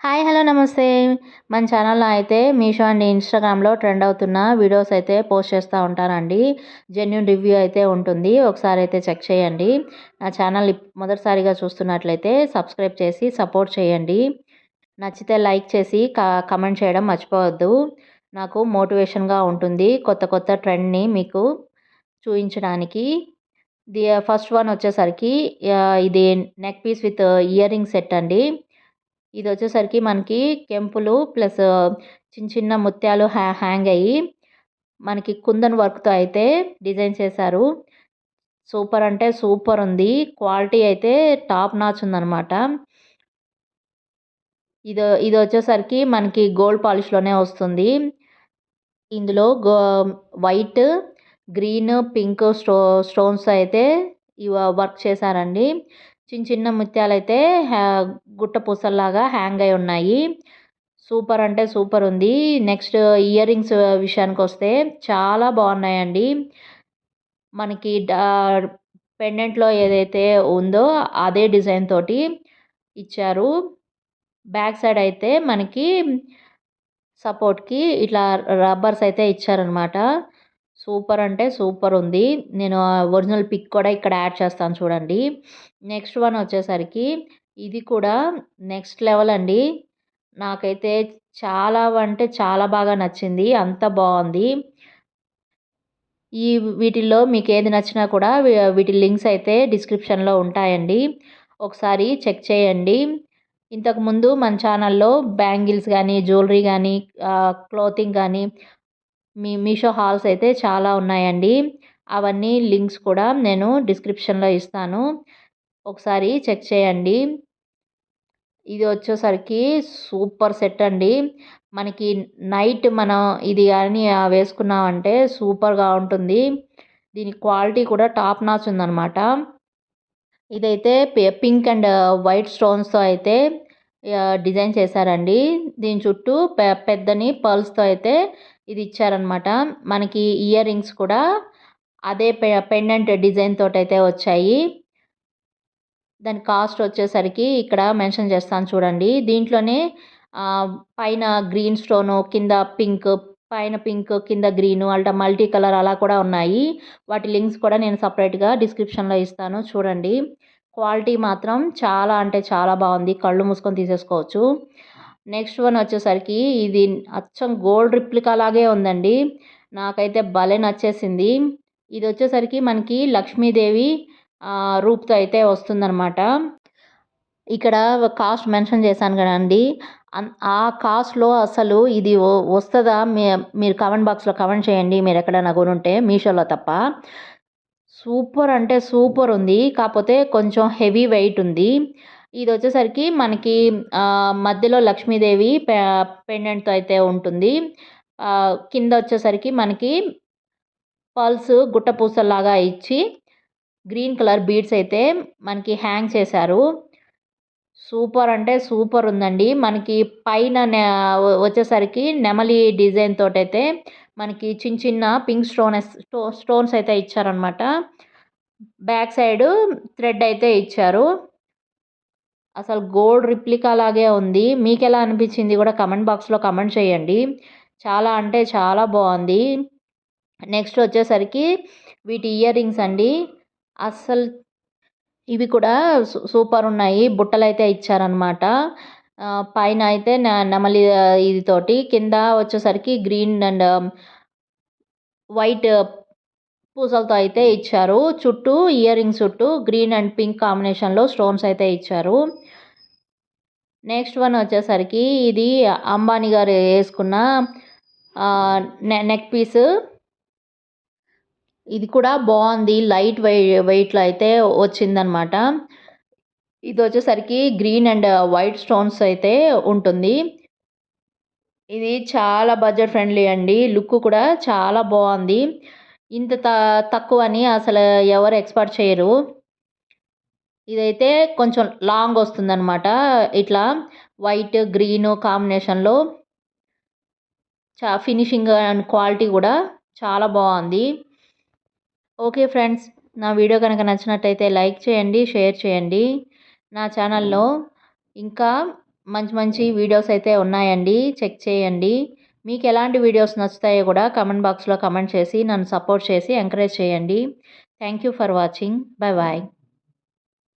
Hi hello నమస్తే. మన ఛానల్‌లో అయితే మీషో అండ్ ఇన్‌స్టాగ్రామ్‌లో ట్రెండ్ అవుతున్న వీడియోస్ అయితే పోస్ట్ చేస్తూ ఉంటానండి. జెన్యూన్ రివ్యూ అయితే ఉంటుంది. ఒకసారి అయితే చెక్ చేయండి. నా ఛానల్ మొదటిసారిగా చూస్తున్నట్లయితే సబ్స్క్రైబ్ చేసి సపోర్ట్ చేయండి. నచ్చితే లైక్ చేసి కమెంట్ చేయడం మర్చిపోవద్దు. నాకు మోటివేషన్‌గా ఉంటుంది కొత్త కొత్త ట్రెండ్‌ని మీకు చూయించడానికి. ఫస్ట్ వన్ వచ్చేసరికి ఇది neck piece with earring set అండి. ఇదొచ్చేసరికి మనకి కెంపులు ప్లస్ చిన్న చిన్న ముత్యాలు హ్యాంగ్ అయ్యి మనకి కుందన్ వర్క్‌తో అయితే డిజైన్ చేశారు. సూపర్ అంటే సూపర్ ఉంది. క్వాలిటీ అయితే టాప్ నాచ్ ఉందనమాట. ఇదొచ్చేసరికి మనకి గోల్డ్ పాలిష్‌లోనే వస్తుంది. ఇందులో వైట్, గ్రీన్, పింక్ స్టోన్స్ అయితే వర్క్ చేశారండి. చిన్న చిన్న ముత్యాలైతే గుట్ట పూసల్లాగా హ్యాంగ్ అయి ఉన్నాయి. సూపర్ అంటే సూపర్ ఉంది. నెక్స్ట్ ఇయర్ రింగ్స్ విషయానికొస్తే చాలా బాగున్నాయండి. మనకి పెండెంట్‌లో ఏదైతే ఉందో అదే డిజైన్ తోటి ఇచ్చారు. బ్యాక్ సైడ్ అయితే మనకి సపోర్ట్‌కి ఇట్లా రబ్బర్స్ అయితే ఇచ్చారనమాట. సూపర్ అంటే సూపర్ ఉంది. నేను ఒరిజినల్ పిక్ కూడా ఇక్కడ యాడ్ చేస్తాను చూడండి. నెక్స్ట్ వన్ వచ్చేసరికి ఇది కూడా నెక్స్ట్ లెవెల్ అండి. నాకైతే చాలా అంటే చాలా బాగా నచ్చింది. అంత బావుంది. వీటిల్లో మీకేది నచ్చినా కూడా వీటి లింక్స్ అయితే డిస్క్రిప్షన్‌లో ఉంటాయండి. ఒకసారి చెక్ చేయండి. ఇంతకుముందు మన ఛానల్‌లో బ్యాంగిల్స్ గానీ, జ్యువెలరీ గానీ, క్లోతింగ్ గానీ, మీషో హాల్స్ అయితే చాలా ఉన్నాయండి. అవన్నీ లింక్స్ కూడా నేను డిస్క్రిప్షన్‌లో ఇస్తాను. ఒకసారి చెక్ చేయండి. ఇది వచ్చేసరికి సూపర్ సెట్ అండి. మనకి నైట్ మనం ఇది గాని వేసుకున్నామంటే సూపర్‌గా ఉంటుంది. దీని క్వాలిటీ కూడా టాప్ నాచ్ ఉందనమాట. ఇదైతే పింక్ అండ్ వైట్ స్టోన్స్‌తో అయితే డిజైన్ చేశారండి. దీని చుట్టూ పెద్దని పర్ల్స్‌తో అయితే ఇది ఇచ్చారనమాట. మనకి ఇయర్ రింగ్స్ కూడా అదే పెండెంట్ డిజైన్ తోటైతే వచ్చాయి. దాని కాస్ట్ వచ్చేసరికి ఇక్కడ మెన్షన్ చేస్తాను చూడండి. దీంట్లోనే పైన గ్రీన్ స్టోను, కింద పింక్, పైన పింక్, కింద గ్రీను అలా మల్టీ కలర్ అలా కూడా ఉన్నాయి. వాటి లింక్స్ కూడా నేను సెపరేట్‌గా డిస్క్రిప్షన్‌లో ఇస్తాను చూడండి. క్వాలిటీ మాత్రం చాలా అంటే చాలా బాగుంది. కళ్ళు మూసుకొని తీసేసుకోవచ్చు. నెక్స్ట్ వన్ వచ్చేసరికి ఇది అచ్చం గోల్డ్ రిప్లికా లాగే ఉందండి. నాకైతే భలే నచ్చేసింది. ఇది వచ్చేసరికి మనకి లక్ష్మీదేవి రూప్‌తో అయితే వస్తుందనమాట. ఇక్కడ కాస్ట్ మెన్షన్ చేశాను కదండీ! ఆ కాస్ట్‌లో అసలు ఇది వస్తదా? మీరు కామెంట్ బాక్స్‌లో కామెంట్ చేయండి. మీరెక్కడైనా కొనుంటే మీషోలో తప్ప. సూపర్ అంటే సూపర్ ఉంది. కాపోతే కొంచెం హెవీ వెయిట్ ఉంది. ఇదొచ్చేసరికి మనకి మధ్యలో లక్ష్మీదేవి పెండెంట్‌తో అయితే ఉంటుంది. కింద వచ్చేసరికి మనకి పర్ల్స్ గుట్ట పూసల్లాగా ఇచ్చి గ్రీన్ కలర్ బీడ్స్ అయితే మనకి హ్యాంగ్ చేశారు. సూపర్ అంటే సూపర్ ఉందండి. మనకి పైన వచ్చేసరికి నెమలి డిజైన్ తోటైతే మనకి చిన్న చిన్న పింక్ స్టోన్స్ అయితే ఇచ్చారనమాట. బ్యాక్ సైడు థ్రెడ్ అయితే ఇచ్చారు. అసలు గోల్డ్ రిప్లికా లాగే ఉంది. మీకెలా అనిపించింది కూడా కామెంట్ బాక్స్‌లో కామెంట్ చేయండి. చాలా అంటే చాలా బావుంది. నెక్స్ట్ వచ్చేసరికి వీటి ఇయర్ రింగ్స్ అండి. అస్సలు ఇవి కూడా సూపర్ ఉన్నాయి. బుట్టలైతే ఇచ్చారనమాట. పైన అయితే నెమలి ఇది తోటి కింద వచ్చేసరికి గ్రీన్ అండ్ వైట్ పూసలతో అయితే ఇచ్చారు. చుట్టూ ఇయర్ రింగ్స్ చుట్టూ గ్రీన్ అండ్ పింక్ కాంబినేషన్‌లో స్టోన్స్ అయితే ఇచ్చారు. నెక్స్ట్ వన్ వచ్చేసరికి ఇది అంబానీ గారు యేసుకున్న నెక్ పీస్. ఇది కూడా బావుంది. లైట్ వెయిట్‌లో అయితే వచ్చిందనమాట. ఇదొచ్చేసరికి గ్రీన్ అండ్ వైట్ స్టోన్స్ అయితే ఉంటుంది. ఇది చాలా బడ్జెట్ ఫ్రెండ్లీ అండి. లుక్ కూడా చాలా బావుంది. ఇంత తక్కువని అసలు ఎవరు ఎక్స్‌పెక్ట్ చేయరు. ఇదైతే కొంచెం లాంగ్ వస్తుందనమాట. ఇట్లా వైట్, గ్రీన్ కాంబినేషన్‌లో ఫినిషింగ్ అండ్ క్వాలిటీ కూడా చాలా బావుంది. Okay friends. నా వీడియో కనుక నచ్చినట్టయితే లైక్ చేయండి, షేర్ చేయండి. నా ఛానల్‌లో ఇంకా మంచి మంచి వీడియోస్ అయితే ఉన్నాయండి, చెక్ చేయండి. మీకు ఎలాంటి వీడియోస్ నచ్చుతాయో కూడా కామెంట్ బాక్స్లో కామెంట్ చేసి నన్ను సపోర్ట్ చేసి ఎంకరేజ్ చేయండి. Thank you for watching. Bye bye.